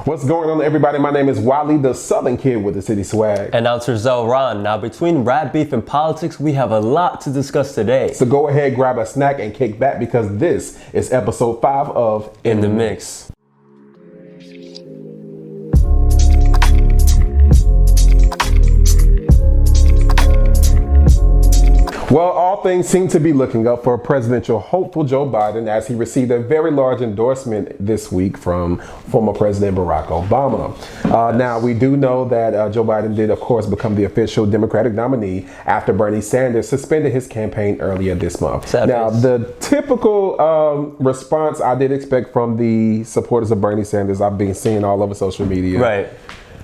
What's going on, everybody? My name is Wally, the Southern Kid with the City Swag. And I'm Terzel Ron. Now, between rap beef and politics, we have a lot to discuss today. So go ahead, grab a snack and kick back because this is episode 5 of In the Mix. Well, all things seem to be looking up for presidential hopeful Joe Biden as he received a very large endorsement this week from former President Barack Obama. Now, we do know that Joe Biden did, of course, become the official Democratic nominee after Bernie Sanders suspended his campaign earlier this month. Now, the typical response I did expect from the supporters of Bernie Sanders, I've been seeing all over social media. Right.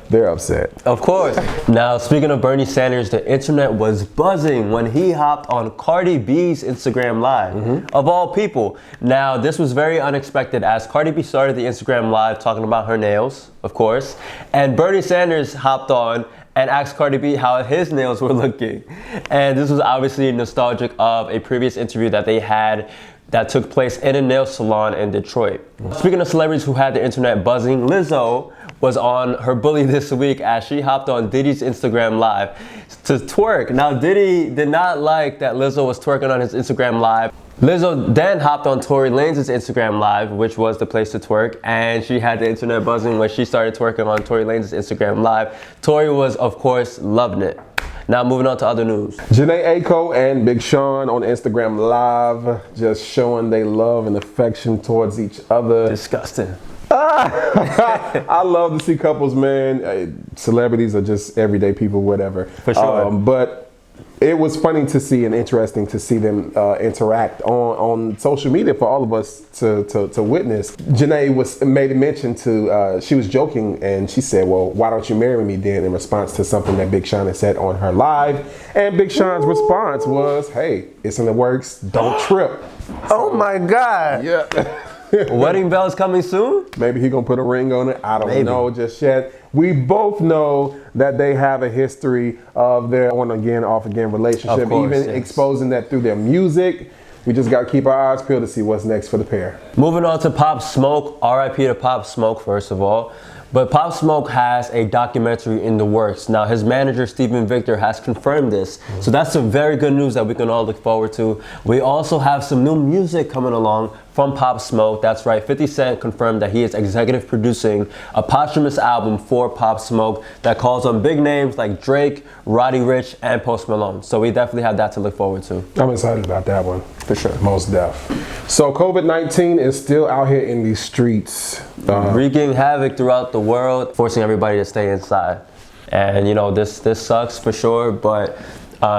They're upset. Of course. Now, speaking of Bernie Sanders, the internet was buzzing when he hopped on Cardi B's Instagram Live, of all people. Now, this was very unexpected as Cardi B started the Instagram Live talking about her nails, of course, and Bernie Sanders hopped on and asked Cardi B how his nails were looking. And this was obviously nostalgic of a previous interview that they had that took place in a nail salon in Detroit. Speaking of celebrities who had the internet buzzing, Lizzo was on her bully this week as she hopped on Diddy's Instagram Live to twerk. Now, Diddy did not like that Lizzo was twerking on his Instagram Live. Lizzo then hopped on Tory Lanez Instagram Live, which was the place to twerk, and she had the internet buzzing when she started twerking on Tory Lanez Instagram Live. Tory was, of course, loving it. Now moving on to other news. Jhene Aiko and Big Sean on Instagram Live just showing they love and affection towards each other. Disgusting. I love to see couples, man. Celebrities are just everyday people, whatever. For sure. But it was funny to see and interesting to see them interact on social media for all of us to witness. Jhene made a mention to, she was joking and she said, well, why don't you marry me then, in response to something that Big Sean had said on her live. And Big Sean's response was, hey, it's in the works, don't trip. Oh my God. Yeah. Wedding bells coming soon? Maybe he gonna put a ring on it. I don't know just yet. We both know that they have a history of their on again, off again relationship, of course, even exposing that through their music. We just gotta keep our eyes peeled to see what's next for the pair. Moving on to Pop Smoke, RIP to Pop Smoke first of all. But Pop Smoke has a documentary in the works. Now, his manager, Steven Victor, has confirmed this. So that's some very good news that we can all look forward to. We also have some new music coming along from Pop Smoke. That's right, 50 Cent confirmed that he is executive producing a posthumous album for Pop Smoke that calls on big names like Drake, Roddy Ricch, and Post Malone. So we definitely have that to look forward to. I'm excited about that one. For sure. Most def. So COVID-19 is still out here in these streets. Wreaking havoc throughout the world, forcing everybody to stay inside. And you know, this sucks for sure, but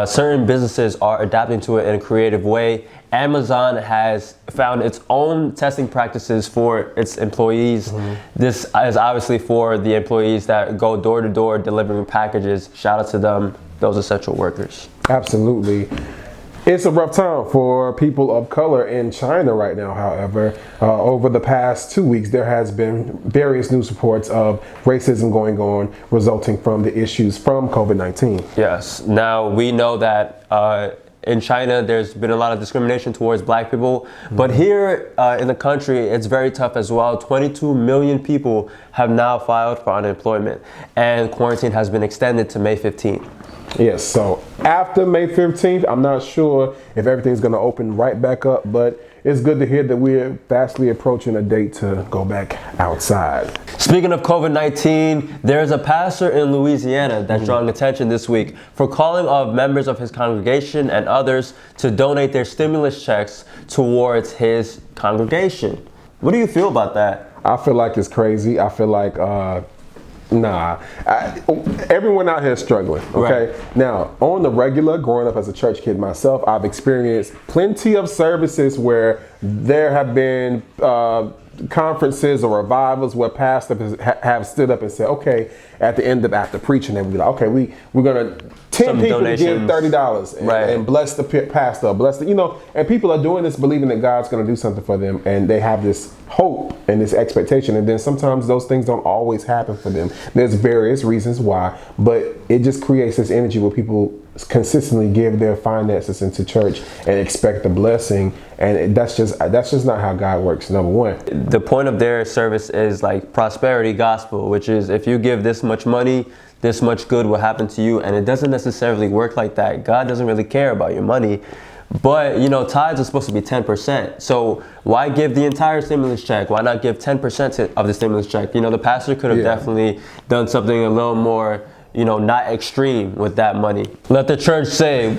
certain businesses are adapting to it in a creative way. Amazon has found its own testing practices for its employees. This is obviously for the employees that go door to door delivering packages. Shout out to them. Those essential workers. Absolutely. It's a rough time for people of color in China right now, however. Over the past 2 weeks, there has been various news reports of racism going on resulting from the issues from COVID-19. Yes. Now, we know that in China, there's been a lot of discrimination towards black people. But here in the country, it's very tough as well. 22 million people have now filed for unemployment, and quarantine has been extended to May 15th. Yes, so after May 15th, I'm not sure if everything's going to open right back up, but it's good to hear that we're fastly approaching a date to go back outside. Speaking of COVID-19, there's a pastor in Louisiana that's drawing attention this week for calling on members of his congregation and others to donate their stimulus checks towards his congregation. What do you feel about that? I feel like it's crazy. I feel like everyone out here is struggling, okay? Right. Now, on the regular, growing up as a church kid myself, I've experienced plenty of services where there have been conferences or revivals where pastors have stood up and said, okay, at the end of after preaching, they would be like, okay, we're gonna 10 people to give $30 and bless the pastor, bless the, you know, and people are doing this believing that God's gonna do something for them, and they have this hope and this expectation, and then sometimes those things don't always happen for them. There's various reasons why, but it just creates this energy where people consistently give their finances into church and expect a blessing, and that's just not how God works. Number one, the point of their service is like prosperity gospel, which is if you give this much money, this much good will happen to you, and it doesn't necessarily work like that. God doesn't really care about your money. But, you know, tithes are supposed to be 10%. So why give the entire stimulus check? Why not give 10% of the stimulus check? You know, the pastor could have definitely done something a little more, you know, not extreme with that money. Let the church say,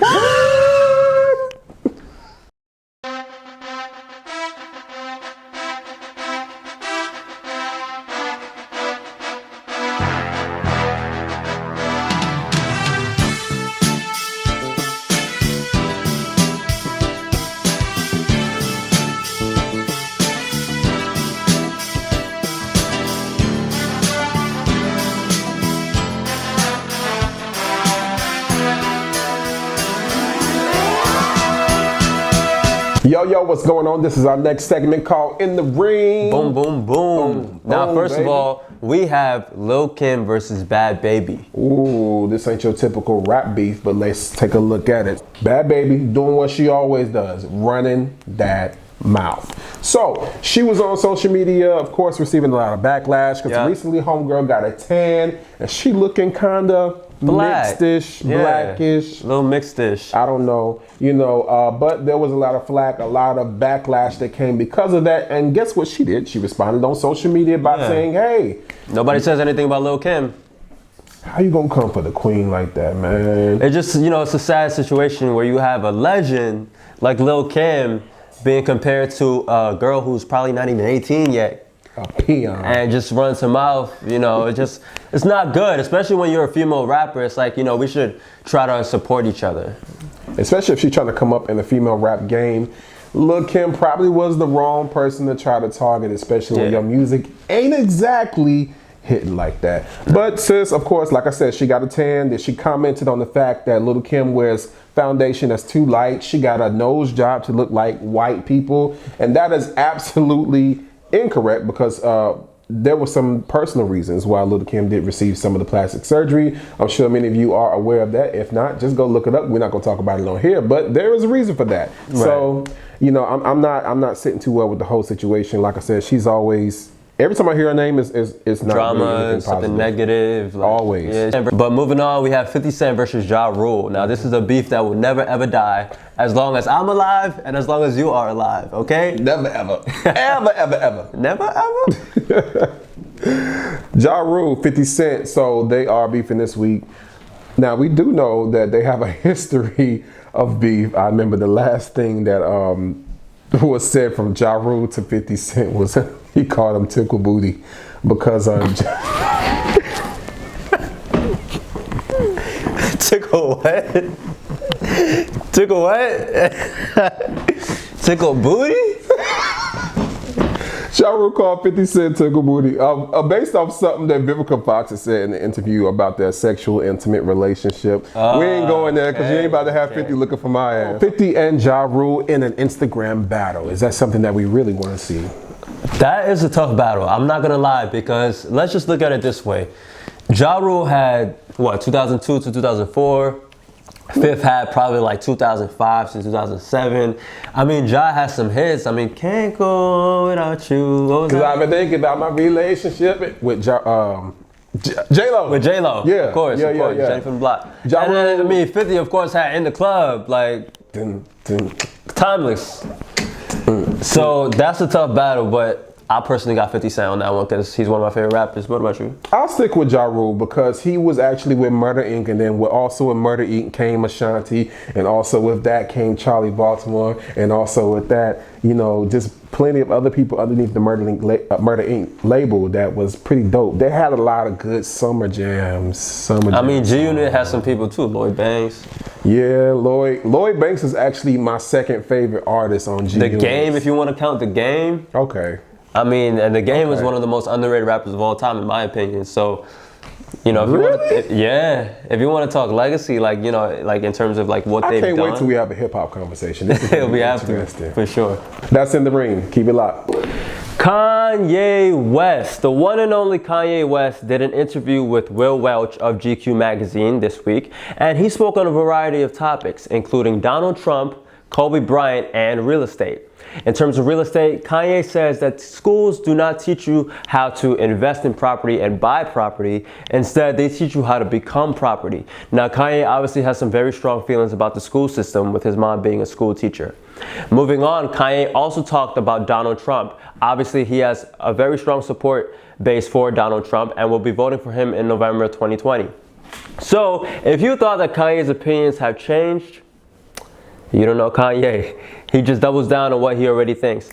Yo, what's going on? This is our next segment called In the Ring. boom, boom, boom. Now, first of all, we have Lil Kim versus Bad Baby. Ooh, this ain't your typical rap beef, but let's take a look at it. Bad Baby doing what she always does, running that mouth. So she was on social media, of course, receiving a lot of backlash because recently homegirl got a tan and she looking kind of mixed-ish, blackish. A little mixed-ish. I don't know, but there was a lot of flack, a lot of backlash that came because of that. And guess what she did? She responded on social media by saying, hey. Nobody says anything about Lil Kim. How you gonna come for the queen like that, man? It just, it's a sad situation where you have a legend like Lil Kim being compared to a girl who's probably not even 18 yet. A peon. And just runs her mouth, it's not good, especially when you're a female rapper. It's like, we should try to support each other. Especially if she's trying to come up in the female rap game. Lil Kim probably was the wrong person to try to target, especially when your music ain't exactly hitting like that. But sis, of course, like I said, she got a tan. That she commented on the fact that Lil Kim wears foundation that's too light. She got a nose job to look like white people. And that is absolutely incorrect because there were some personal reasons why Lil Kim did receive some of the plastic surgery. I'm sure many of you are aware of that. If not, just go look it up. We're not gonna talk about it on here, but there is a reason for that. Right. So, I'm not sitting too well with the whole situation. Like I said, she's always, every time I hear her name, it's not drama, really something negative. Always. Yeah. But moving on, we have 50 Cent versus Ja Rule. Now, this is a beef that will never ever die as long as I'm alive and as long as you are alive, okay? Never ever. ever. Never ever? Ja Rule, 50 Cent, so they are beefing this week. Now, we do know that they have a history of beef. I remember the last thing that was said from Ja Rule to 50 Cent was he called him Tickle Booty because Tickle what? Tickle what? Tickle booty? Ja Rule called 50 Cent Tickle Booty based off something that Vivica Fox had said in the interview about their sexual intimate relationship. We ain't going there because you ain't about to have 50 looking for my ass. 50 and Ja Rule in an Instagram battle. Is that something that we really want to see? That is a tough battle. I'm not gonna lie, because let's just look at it this way. Ja Rule had 2002 to 2004. Fifth had probably like 2005 to 2007. I mean, Ja has some hits. I mean, can't go without you. Because I've been thinking about my relationship with J-Lo. With J-Lo, yeah, of course. Jenny from the Block. Ja Rule, and then, 50, of course, had In the Club, like, timeless. So that's a tough battle, but I personally got 50 Cent on that one because he's one of my favorite rappers. What about you? I'll stick with Ja Rule because he was actually with Murder Inc. And then also with Murder Inc. came Ashanti. And also with that came Charlie Baltimore. And also with that, just plenty of other people underneath the Murder Inc. label that was pretty dope. They had a lot of good summer jams. I mean, G-Unit has some people too. Lloyd Banks. Yeah, Lloyd Banks is actually my second favorite artist on G-Unit. The Game, if you want to count The Game. Okay. I mean, and The Game is one of the most underrated rappers of all time, in my opinion. So, if you want to talk legacy, like in terms of like what they've done. I can't wait till we have a hip hop conversation. This is we have to, for sure. That's In the Ring. Keep it locked. Kanye West, the one and only Kanye West, did an interview with Will Welch of GQ magazine this week, and he spoke on a variety of topics, including Donald Trump, Kobe Bryant, and real estate. In terms of real estate, Kanye says that schools do not teach you how to invest in property and buy property. Instead, they teach you how to become property. Now, Kanye obviously has some very strong feelings about the school system, with his mom being a school teacher. Moving on, Kanye also talked about Donald Trump. Obviously, he has a very strong support base for Donald Trump and will be voting for him in November 2020. So, if you thought that Kanye's opinions have changed, you don't know Kanye. He just doubles down on what he already thinks.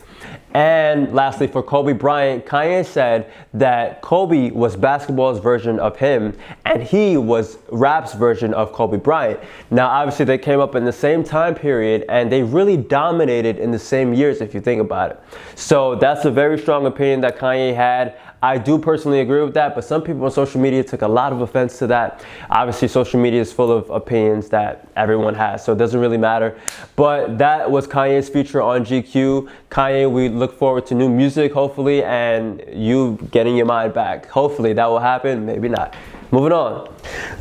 And lastly, for Kobe Bryant, Kanye said that Kobe was basketball's version of him and he was rap's version of Kobe Bryant. Now, obviously, they came up in the same time period and they really dominated in the same years, if you think about it. So that's a very strong opinion that Kanye had. I do personally agree with that, but some people on social media took a lot of offense to that. Obviously, social media is full of opinions that everyone has, so it doesn't really matter. But that was Kanye's feature on GQ. Kanye, we look forward to new music, hopefully, and you getting your mind back. Hopefully that will happen, maybe not. Moving on.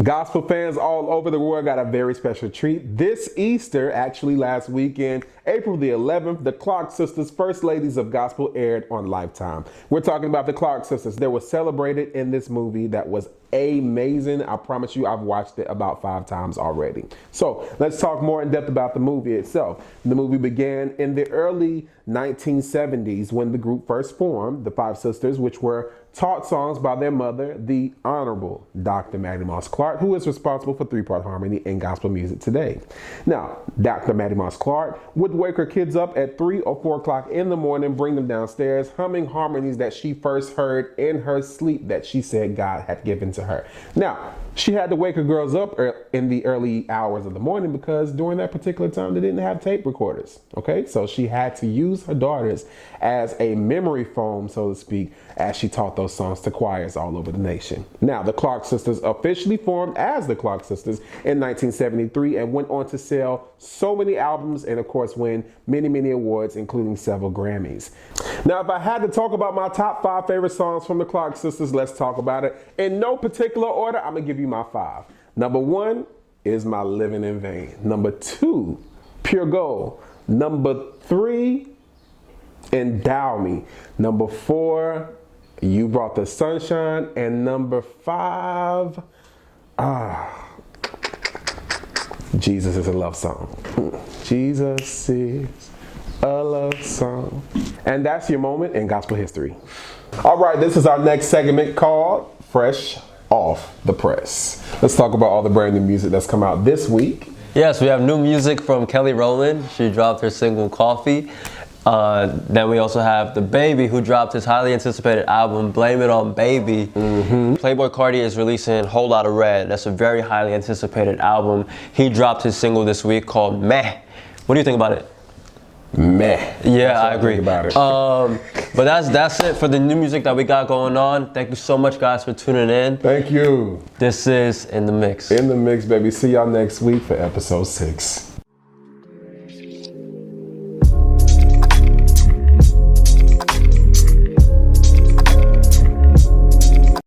Gospel fans all over the world got a very special treat. This Easter, actually last weekend, April the 11th, the Clark Sisters, First Ladies of Gospel, aired on Lifetime. We're talking about the Clark Sisters. They were celebrated in this movie that was amazing. I promise you, I've watched it about 5 times already. So let's talk more in depth about the movie itself. The movie began in the early 1970s when the group first formed, the 5 sisters, which were taught songs by their mother, the Honorable Dr. Maddie Moss Clark, who is responsible for 3-part harmony in gospel music today. Now, Dr. Maddie Moss Clark would wake her kids up at 3 or 4 o'clock in the morning, bring them downstairs, humming harmonies that she first heard in her sleep that she said God had given to her. Now, she had to wake her girls up in the early hours of the morning because during that particular time they didn't have tape recorders. Okay, so she had to use her daughters as a memory foam, so to speak, as she taught those songs to choirs all over the nation. Now, the Clark Sisters officially formed as the Clark Sisters in 1973 and went on to sell so many albums and, of course, win many, many awards, including several Grammys. Now, if I had to talk about my top 5 favorite songs from the Clark Sisters, let's talk about it. In no particular order, I'm going to give you my 5. Number 1 is My Living in Vain. Number 2, Pure Gold. Number 3, Endow Me. Number 4, You Brought the Sunshine. And number 5, Jesus Is a Love Song. Jesus is a love song. And that's your moment in gospel history. All right, this is our next segment called Fresh Off the Press. Let's talk about all the brand new music that's come out this week. Yes, we have new music from Kelly Rowland. She dropped her single Coffee. Then we also have The Baby, who dropped his highly anticipated album, Blame It on Baby. Playboy Carti is releasing Whole Lotta Red. That's a very highly anticipated album. He dropped his single this week called Meh. What do you think about it? Meh. Yeah, I agree. About it. But that's it for the new music that we got going on. Thank you so much, guys, for tuning in. Thank you. This is In the Mix. In the Mix, baby. See y'all next week for episode 6.